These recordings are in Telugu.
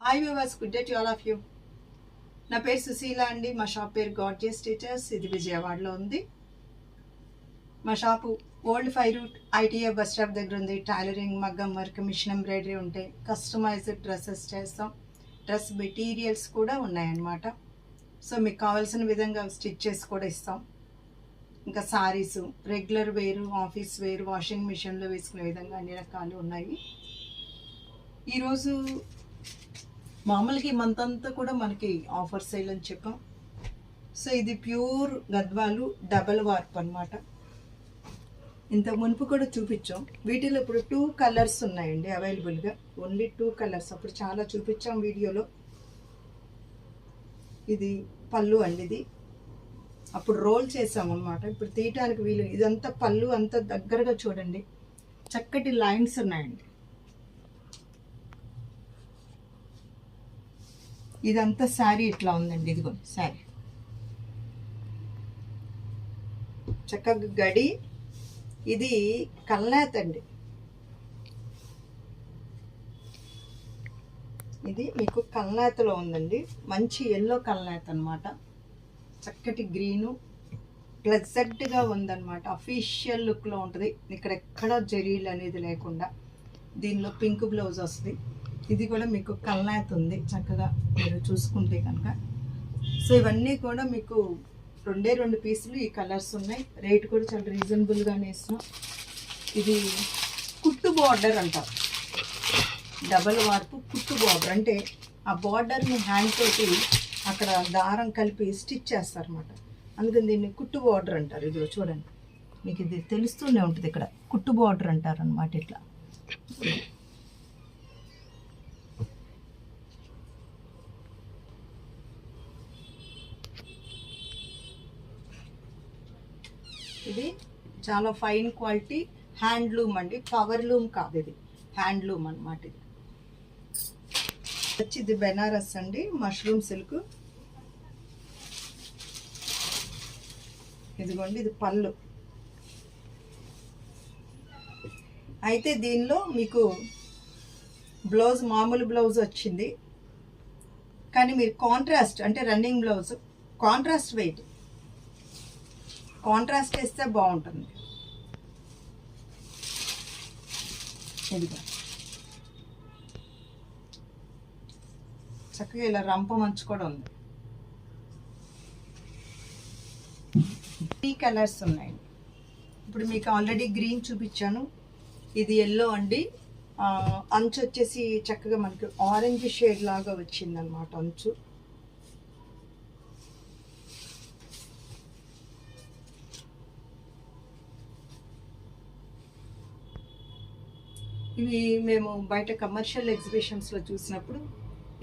Hi viewers, good day to all of you. నా పేరు సుశీల అండి. మా షాప్ పేరు గార్జియస్ స్టిచెస్. ఇది విజయవాడలో ఉంది. మా shop old 5 route ITI bus stop దగ్గర ఉంది. టైలరింగ్, మగ్గం వర్క్, మిషన్ ఎంబ్రాయిడరీ ఉంటాయి. కస్టమైజ్డ్ డ్రెస్సెస్ చేస్తాం. డ్రెస్ మెటీరియల్స్ కూడా ఉన్నాయన్నమాట. సో మీకు కావాల్సిన విధంగా స్టిచ్ చేసి కూడా ఇస్తాం. ఇంకా సారీస్, రెగ్యులర్ వేరు, ఆఫీస్ వేరు, వాషింగ్ మిషన్లో వేసుకునే విధంగా అన్ని రకాలు ఉన్నాయి. ఈరోజు మామూలుగా ఈ మంత్ అంతా కూడా మనకి ఆఫర్ సేల్ అని చెప్పాం. సో ఇది ప్యూర్ గద్వాలు డబల్ వార్ప్ అనమాట. ఇంత మునుపు కూడా చూపించాం. వీటిలో ఇప్పుడు 2 కలర్స్ ఉన్నాయండి అవైలబుల్గా. Only 2 colours. అప్పుడు చాలా చూపించాం వీడియోలో. ఇది పళ్ళు అండి. ఇది అప్పుడు రోల్ చేసాం అనమాట. ఇప్పుడు తీయటానికి వీలు. ఇదంతా పళ్ళు అంతా దగ్గరగా చూడండి. చక్కటి లైన్స్ ఉన్నాయండి. ఇదంతా శారీ ఇట్లా ఉందండి. ఇదిగోండి శారీ చక్కగా గడి. ఇది కల్నేత అండి. ఇది మీకు కల్నేతలో ఉందండి. మంచి ఎల్లో కల్నేత అనమాట. చక్కటి గ్రీను ప్లెజెంట్గా ఉందన్నమాట. అఫీషియల్ లుక్లో ఉంటుంది. ఇక్కడ ఎక్కడా జరీలు అనేది లేకుండా. దీనిలో పింక్ బ్లౌజ్ వస్తుంది. ఇది కూడా మీకు కల్నేత ఉంది. చక్కగా మీరు చూసుకుంటే కనుక. సో ఇవన్నీ కూడా మీకు 2 పీసులు. ఈ కలర్స్ ఉన్నాయి. రేట్ కూడా చాలా రీజనబుల్గానే ఇస్తున్నాం. ఇది కుట్టు బార్డర్ అంటారు. డబల్ వార్పు కుట్టు బార్డర్ అంటే ఆ బార్డర్ని హ్యాండ్ తోటి అక్కడ దారం కలిపి స్టిచ్ చేస్తారన్నమాట. అందుకని దీన్ని కుట్టు బార్డర్ అంటారు. ఇది చూడండి, మీకు ఇది తెలుస్తూనే ఉంటుంది. ఇక్కడ కుట్టు బార్డర్ అంటారు అనమాట. ఇట్లా ఇది చాలా ఫైన్ క్వాలిటీ హ్యాండ్లూమ్ అండి. పవర్లూమ్ కాదు, ఇది హ్యాండ్లూమ్ అనమాట. ఇది వచ్చి ఇది బెనారస్ అండి. Mushroom silk. ఇదిగోండి, ఇది పళ్ళు. అయితే దీనిలో మీకు బ్లౌజ్ మామూలు బ్లౌజ్ వచ్చింది. కానీ మీరు కాంట్రాస్ట్ అంటే running blouse contrast weight contrast వేస్తే బాగుంటుంది. ఇదిగో చక్కగా ఇలా రంప మంచు కూడా ఉంది. 3 కలర్స్ ఉన్నాయి. ఇప్పుడు మీకు ఆల్రెడీ గ్రీన్ చూపించాను. ఇది ఎల్లో అండి. అంచు వచ్చేసి చక్కగా మనకి ఆరెంజ్ షేడ్ లాగా వచ్చిందనమాట అంచు. ఇవి మేము బయట కమర్షియల్ ఎగ్జిబిషన్స్లో చూసినప్పుడు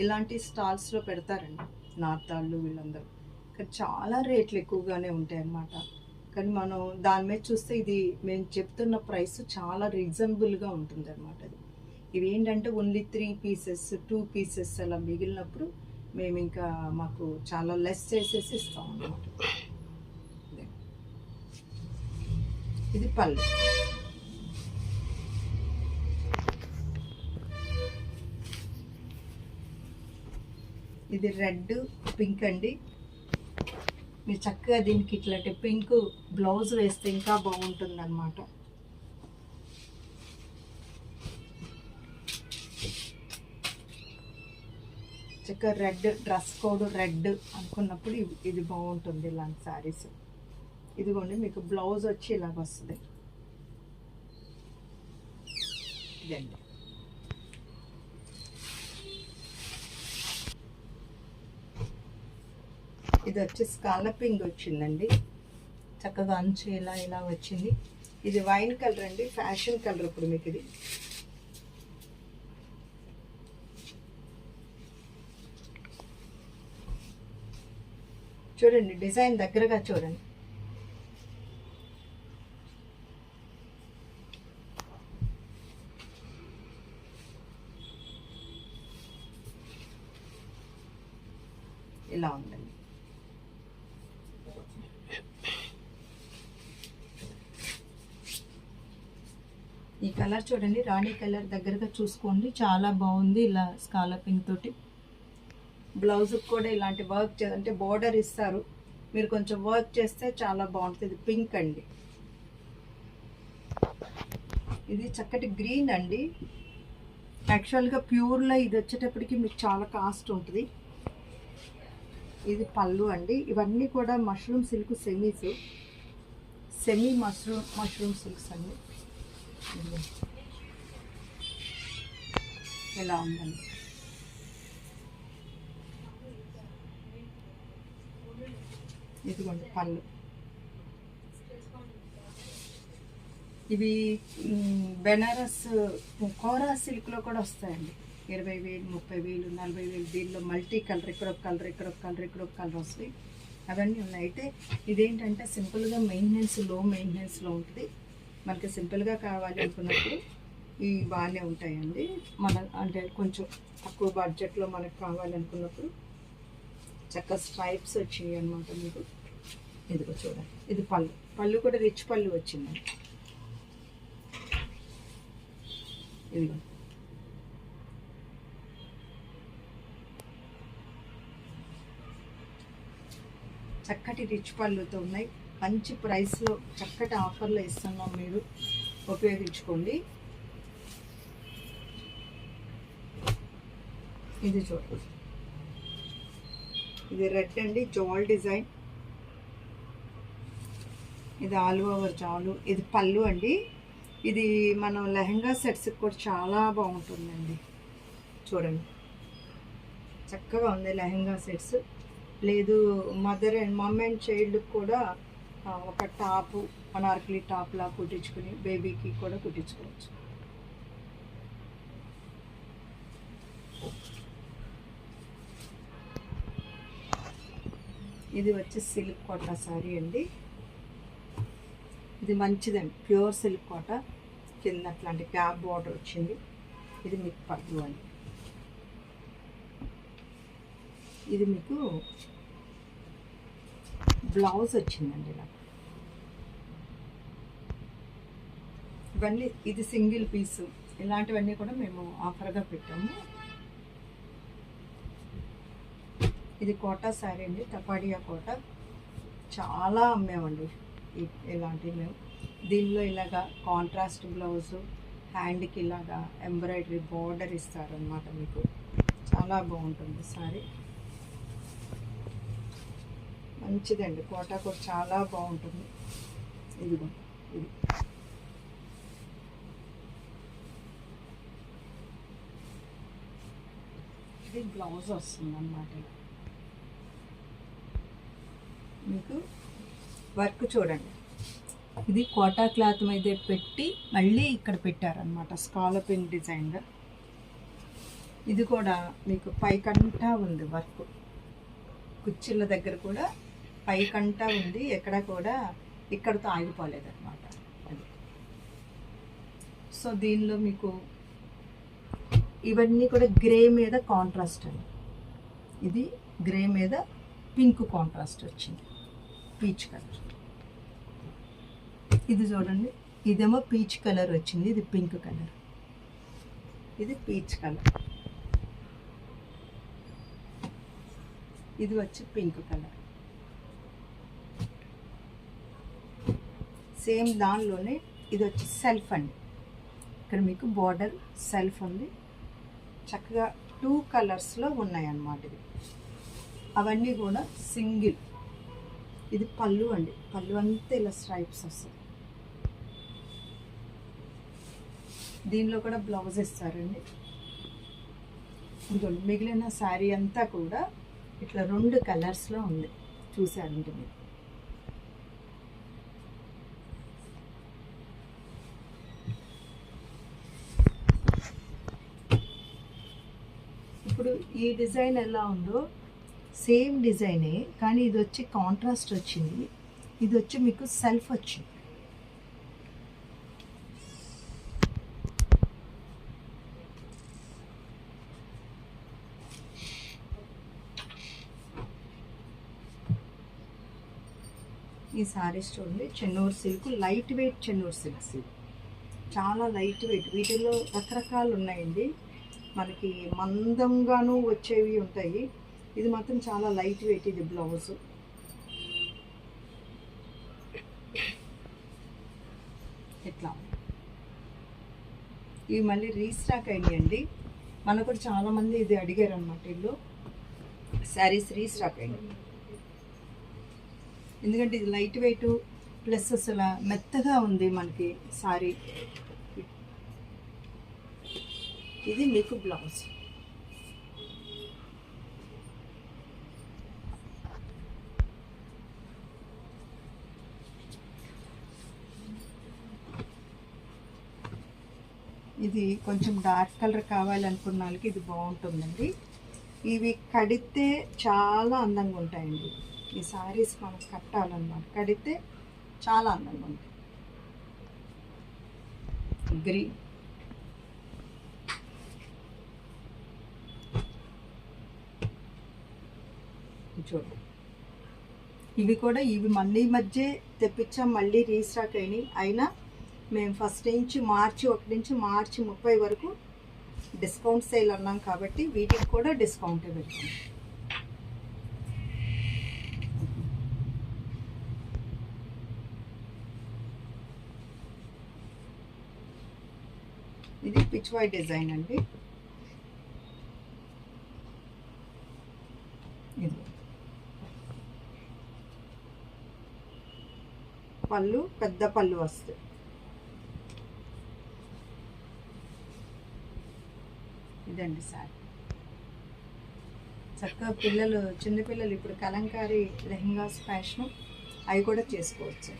ఇలాంటి స్టాల్స్లో పెడతారండి నార్త్ వాళ్ళు వీళ్ళందరూ. కానీ చాలా రేట్లు ఎక్కువగానే ఉంటాయి అన్నమాట. కానీ మనం దాని మీద చూస్తే ఇది మేము చెప్తున్న ప్రైస్ చాలా రీజనబుల్గా ఉంటుంది అనమాట. అది ఇవి ఏంటంటే ఓన్లీ 3 పీసెస్ 2 పీసెస్ అలా మిగిలినప్పుడు మేము ఇంకా మాకు చాలా లెస్ చేసేసి ఇస్తాం అన్నమాట. ఇది పళ్ళు. ఇది రెడ్ పింక్ అండి. మీరు చక్కగా దీనికి ఇట్లాంటి పింక్ బ్లౌజ్ వేస్తే ఇంకా బాగుంటుంది అన్నమాట. చక్కగా రెడ్ డ్రెస్ కోడ్ రెడ్ అనుకున్నప్పుడు ఇది బాగుంటుంది. ఇలాంటి శారీస్. ఇదిగోండి, మీకు బ్లౌజ్ వచ్చి ఇలాగ వస్తుంది. ఇదండి. ఇది వచ్చి స్కాలపింగ్ వచ్చిందండి. చక్కగా అంచు ఇలా వచ్చింది. ఇది వైన్ కలర్ అండి. ఫ్యాషన్ కలర్ ఇప్పుడు మీకు ఇది. చూడండి, డిజైన్ దగ్గరగా చూడండి. ఇలా ఉందండి. ఈ కలర్ చూడండి, రాణి కలర్ దగ్గరగా చూసుకోండి, చాలా బాగుంది. ఇలా స్కాలపింగ్ తోటి బ్లౌజ్కి కూడా ఇలాంటి వర్క్ అంటే బోర్డర్ ఇస్తారు, మీరు కొంచెం వర్క్ చేస్తే చాలా బాగుంటుంది. పింక్ అండి, ఇది చక్కటి గ్రీన్ అండి. యాక్చువల్గా ప్యూర్లో ఇది వచ్చేటప్పటికి మీకు చాలా కాస్ట్ ఉంటుంది. ఇది పళ్ళు అండి. ఇవన్నీ కూడా mushroom silk semi mushroom silks అండి. ఎలా ఉందండి, ఇదిగోండి పళ్ళు. ఇవి బెనారస్ కోరా సిల్క్లో కూడా వస్తాయండి. 20,000, 30,000, 40,000. దీనిలో మల్టీ కలర్, ఇక్కడ ఒక కలర్, ఇక్కడ ఒక కలర్, ఇక్కడ ఒక కలర్ వస్తాయి. అవన్నీ ఉన్నాయి. అయితే ఇదేంటంటే సింపుల్గా లో మెయింటెనెన్స్లో ఉంటుంది. మనకి సింపుల్గా కావాలి అనుకున్నప్పుడు ఇవి బాగానే ఉంటాయండి. అంటే కొంచెం తక్కువ బడ్జెట్లో మనకు కావాలనుకున్నప్పుడు చక్కగా స్ట్రైప్స్ వచ్చినాయి అనమాట మీకు. ఇదిగో చూడండి, ఇది పళ్ళు కూడా రిచ్ పళ్ళు వచ్చిందండి. ఇదిగో చక్కటి రిచ్ పళ్ళుతో ఉన్నాయి. మంచి ప్రైస్లో చక్కటి ఆఫర్లో ఇస్తున్నాం, మీరు ఉపయోగించుకోండి. ఇది చూడండి, ఇది రెడ్ అండి, జాల్ డిజైన్. ఇది ఆల్ ఓవర్ జాలు. ఇది పళ్ళు అండి. ఇది మనం లెహంగా సెట్స్కి కూడా చాలా బాగుంటుందండి. చూడండి, చక్కగా ఉంది లెహంగా సెట్స్. లేదు మమ్ అండ్ చైల్డ్కి కూడా ఒక టాపు, అనార్కలి టాప్లా కుట్టించుకుని బేబీకి కూడా కుట్టించుకోవచ్చు. ఇది వచ్చి సిల్క్ కోటా సారీ అండి. ఇది మంచిదండి, ప్యూర్ సిల్క్ కోటా. కింద అట్లాంటి గ్యాప్ బార్డర్ వచ్చింది. ఇది మీకు పళ్ళు అండి. ఇది మీకు బ్లౌజ్ వచ్చిందండి నాకు. ఇవన్నీ ఇది సింగిల్ పీసు. ఇలాంటివన్నీ కూడా మేము ఆఫర్గా పెట్టాము. ఇది కోటా శారీ అండి, తపాడియా కోటా. చాలా అమ్మామండి ఇలాంటివి మేము. దీనిలో ఇలాగా కాంట్రాస్ట్ బ్లౌజు, హ్యాండ్కి ఇలాగా ఎంబ్రాయిడరీ బార్డర్ ఇస్తారనమాట మీకు. చాలా బాగుంటుంది శారీ, మంచిదండి. కోటా కూడా చాలా బాగుంటుంది. ఇదిగో ఇది బ్లౌజ్ వస్తుంది అన్నమాట. మీకు వర్క్ చూడండి, ఇది కోటా క్లాత్ మీద పెట్టి మళ్ళీ ఇక్కడ పెట్టారనమాట స్కాలపింగ్ డిజైన్గా. ఇది కూడా మీకు పైకంటా ఉంది వర్క్, కుర్చీల దగ్గర కూడా పైకంటా ఉంది. ఎక్కడ కూడా ఇక్కడతో ఆగిపోలేదన్నమాట అది. సో దీనిలో మీకు ఇవన్నీ కూడా గ్రే మీద కాంట్రాస్ట్ అండి. ఇది గ్రే మీద పింక్ కాంట్రాస్ట్ వచ్చింది, పీచ్ కలర్. ఇది చూడండి, ఇదేమో పీచ్ కలర్ వచ్చింది, ఇది పింక్ కలర్, ఇది పీచ్ కలర్, ఇది వచ్చి పింక్ కలర్. సేమ్ దానిలోనే ఇది వచ్చి సెల్ఫ్ అండి. ఇక్కడ మీకు బార్డర్ సెల్ఫ్ ఉంది. చక్కగా 2 కలర్స్లో ఉన్నాయన్నమాట. ఇది అవన్నీ కూడా సింగిల్. ఇది పళ్ళు అండి, పళ్ళు అంతా ఇలా స్ట్రైప్స్ వస్తాయి. దీనిలో కూడా బ్లౌజ్ ఇస్తారండి. ఇదిగోండి, మిగిలిన శారీ అంతా కూడా ఇట్లా 2 కలర్స్లో ఉంది, చూసారండి మీరు. ఇప్పుడు ఈ డిజైన్ ఎలా ఉందో సేమ్ డిజైనే, కానీ ఇది వచ్చి కాంట్రాస్ట్ వచ్చింది, ఇది వచ్చి మీకు సెల్ఫ్ వచ్చింది. ఈ సారీస్ చూడండి, Chennur silk, light weight Chennur silks. చాలా లైట్ వెయిట్. వీటిల్లో రకరకాలు ఉన్నాయండి. మనకి మందంగాను వచ్చేవి ఉంటాయి. ఇది మాత్రం చాలా లైట్ వెయిట్. ఇది బ్లౌజు. ఇట్లా ఇవి మళ్ళీ రీస్టాక్ అయ్యాయండి. మనకు కూడా చాలామంది ఇది అడిగారు అనమాట. వీళ్ళు శారీస్ రీస్టాక్ అయ్యింది. ఎందుకంటే ఇది లైట్ వెయిట్ ప్లస్ అసలు మెత్తగా ఉంది మనకి సారీ. ఇది మీకు బ్లౌజ్. ఇది కొంచెం డార్క్ కలర్ కావాలనుకున్న వాళ్ళకి ఇది బాగుంటుందండి. ఇవి కడితే చాలా అందంగా ఉంటాయండి. ఈ సారీస్ మనం కట్టాలన్నమాట. కడితే చాలా అందంగా ఉంటాయి. గ్రీన్, చూడండి. ఇవి కూడా మళ్ళీ మధ్య తెప్పించాం, మళ్ళీ రీస్టాక్ అయినా మేము ఫస్ట్ నుంచి మార్చి 1 నుంచి మార్చి 30 వరకు డిస్కౌంట్ సేల్ అన్నాం కాబట్టి వీటికి కూడా డిస్కౌంటే పెడతాం. ఇది పిచ్ వై డిజైన్ అండి. ఇది పళ్ళు, పెద్ద పళ్ళు వస్తాయి. ఇదండి సార్. చక్కగా పిల్లలు, చిన్నపిల్లలు ఇప్పుడు కలంకారీ లెహంగాస్ ఫ్యాషను, అవి కూడా చేసుకోవచ్చు.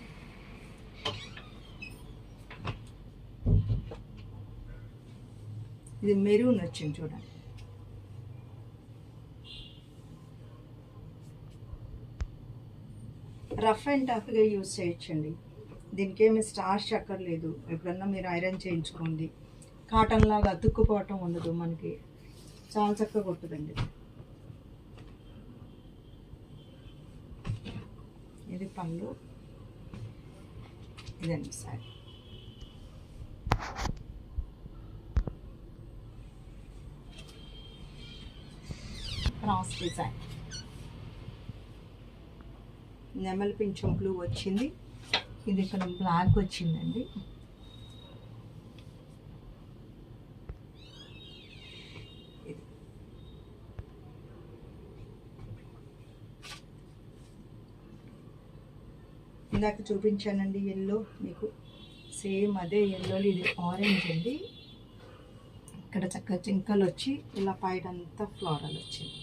ఇది మెరూన్ వచ్చింది చూడండి. రఫ్ అండ్ టఫ్గా యూజ్ చేయొచ్చండి. దీనికి ఏమి స్టార్చ్ అక్కర్లేదు. ఎప్పుడన్నా మీరు ఐరన్ చేయించుకోండి. కాటన్ లాగా అతుక్కుపోవటం ఉండదు మనకి. చాలా చక్కగా కొట్టుదండి. ఇది పళ్ళు, ఇదండి సారీ. క్రాస్ డిజైన్, నెమలి పింఛం బ్లూ వచ్చింది. ఇది ఇక్కడ బ్లాక్ వచ్చిందండి. ఇందాక చూపించానండి ఎల్లో, మీకు సేమ్ అదే ఎల్లోలో ఇది ఆరెంజ్ అండి. ఇక్కడ చక్కగా చింకలు వచ్చి ఇలా పైడంతా ఫ్లోరల్ వచ్చింది.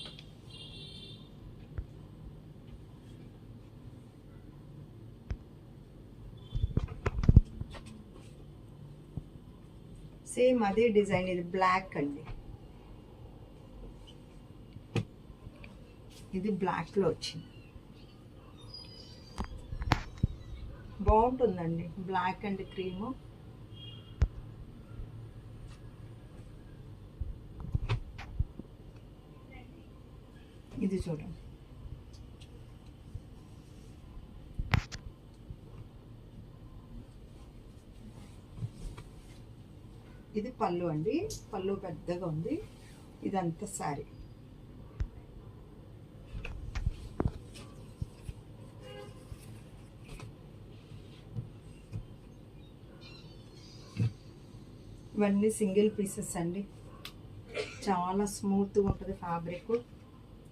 సేమ్ అదే డిజైన్. ఇది బ్లాక్ అండి. ఇది బ్లాక్లో వచ్చింది. బాగుంటుందండి. Black and cream. ఇది చూడండి. ఇది పళ్ళు అండి. పళ్ళు పెద్దగా ఉంది. ఇదంతా శారీ. ఇవన్నీ సింగిల్ పీసెస్ అండి. చాలా స్మూత్గా ఉంటుంది ఫ్యాబ్రిక్.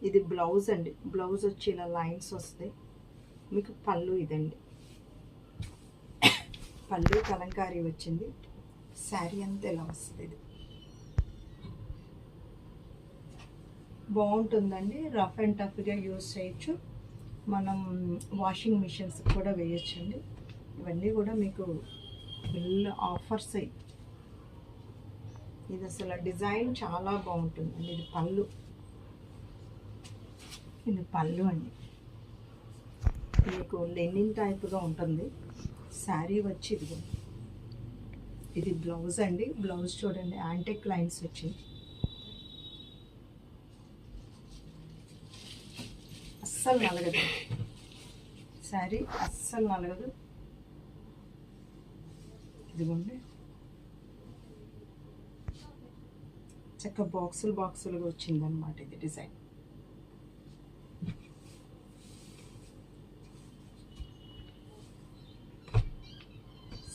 ఇది బ్లౌజ్ అండి. బ్లౌజ్ వచ్చి ఇలా లైన్స్ వస్తాయి. మీకు పళ్ళు ఇదండి. పళ్ళు కలంకారీ వచ్చింది. శారీ అంతా ఇలా వస్తుంది. ఇది బాగుంటుందండి. రఫ్ అండ్ టఫ్గా యూజ్ చేయొచ్చు. మనం వాషింగ్ మిషన్స్ కూడా వేయొచ్చండి. ఇవన్నీ కూడా మీకు ఫుల్ ఆఫర్స్ అయ్యి. ఇది అసలు డిజైన్ చాలా బాగుంటుందండి. ఇది పళ్ళు. ఇది పళ్ళు అండి. మీకు లెనిన్ టైప్గా ఉంటుంది. శారీ వచ్చి ఇదిగో. ఇది బ్లౌజ్ అండి. బ్లౌజ్ చూడండి, యాంటిక్ లైన్స్ వచ్చింది. అస్సలు నలగదు శారీ, అస్సలు నలగదు. ఇదిగోండి చక్క బాక్సులుగా వచ్చిందనమాట ఇది డిజైన్.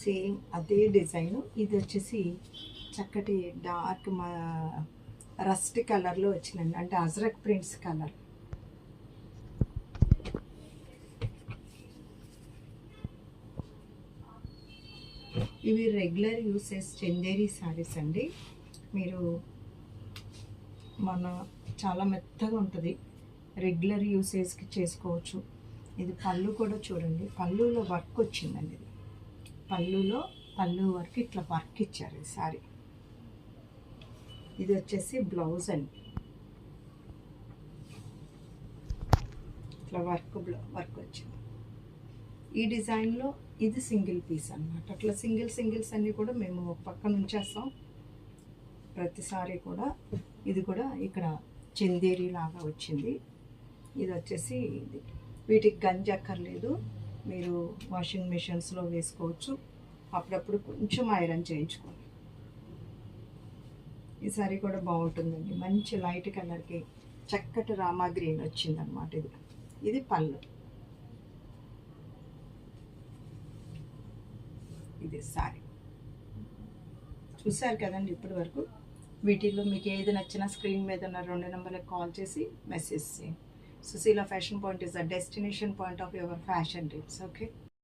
సేమ్ అదే డిజైన్. ఇది వచ్చేసి చక్కటి డార్క్ రస్ట్ కలర్లో వచ్చిందండి, అంటే అజ్రక్ ప్రింట్స్ కలర్. ఇవి రెగ్యులర్ యూసెస్ చందేరి శారీస్ అండి. మీరు చాలా మెత్తగా ఉంటుంది, రెగ్యులర్ యూసేజ్కి చేసుకోవచ్చు. ఇది పళ్ళు కూడా చూడండి, పళ్ళులో వర్క్ వచ్చిందండి. ఇది పళ్ళు వర్క్ ఇట్లా వర్క్ ఇచ్చారు ఈ శారీ. ఇది వచ్చేసి బ్లౌజ్ అండి, ఇట్లా వర్క్ వచ్చింది. ఈ డిజైన్లో ఇది సింగిల్ పీస్ అన్నమాట. అట్లా సింగిల్స్ అన్నీ కూడా మేము పక్కన ఉంచేస్తాం ప్రతిసారి కూడా. ఇది కూడా ఇక్కడ చందేరి లాగా వచ్చింది. ఇది వచ్చేసి వీటికి గంజి అక్కర్లేదు, మీరు వాషింగ్ మిషన్స్లో వేసుకోవచ్చు, అప్పుడప్పుడు కొంచెం ఐరన్ చేయించుకోండి. ఈ సారీ కూడా బాగుంటుందండి, మంచి లైట్ కలర్కి చక్కటి రామా గ్రీన్ వచ్చిందనమాట. ఇది పళ్ళు, ఇది సారీ. చూసారు కదండి ఇప్పటి వరకు. వీటిల్లో మీకు ఏది నచ్చినా స్క్రీన్ మీద ఉన్న 2 నెంబర్లకు కాల్ చేసి మెసేజ్ చేయండి. Sushila fashion point is the destination point of your fashion dreams. Okay.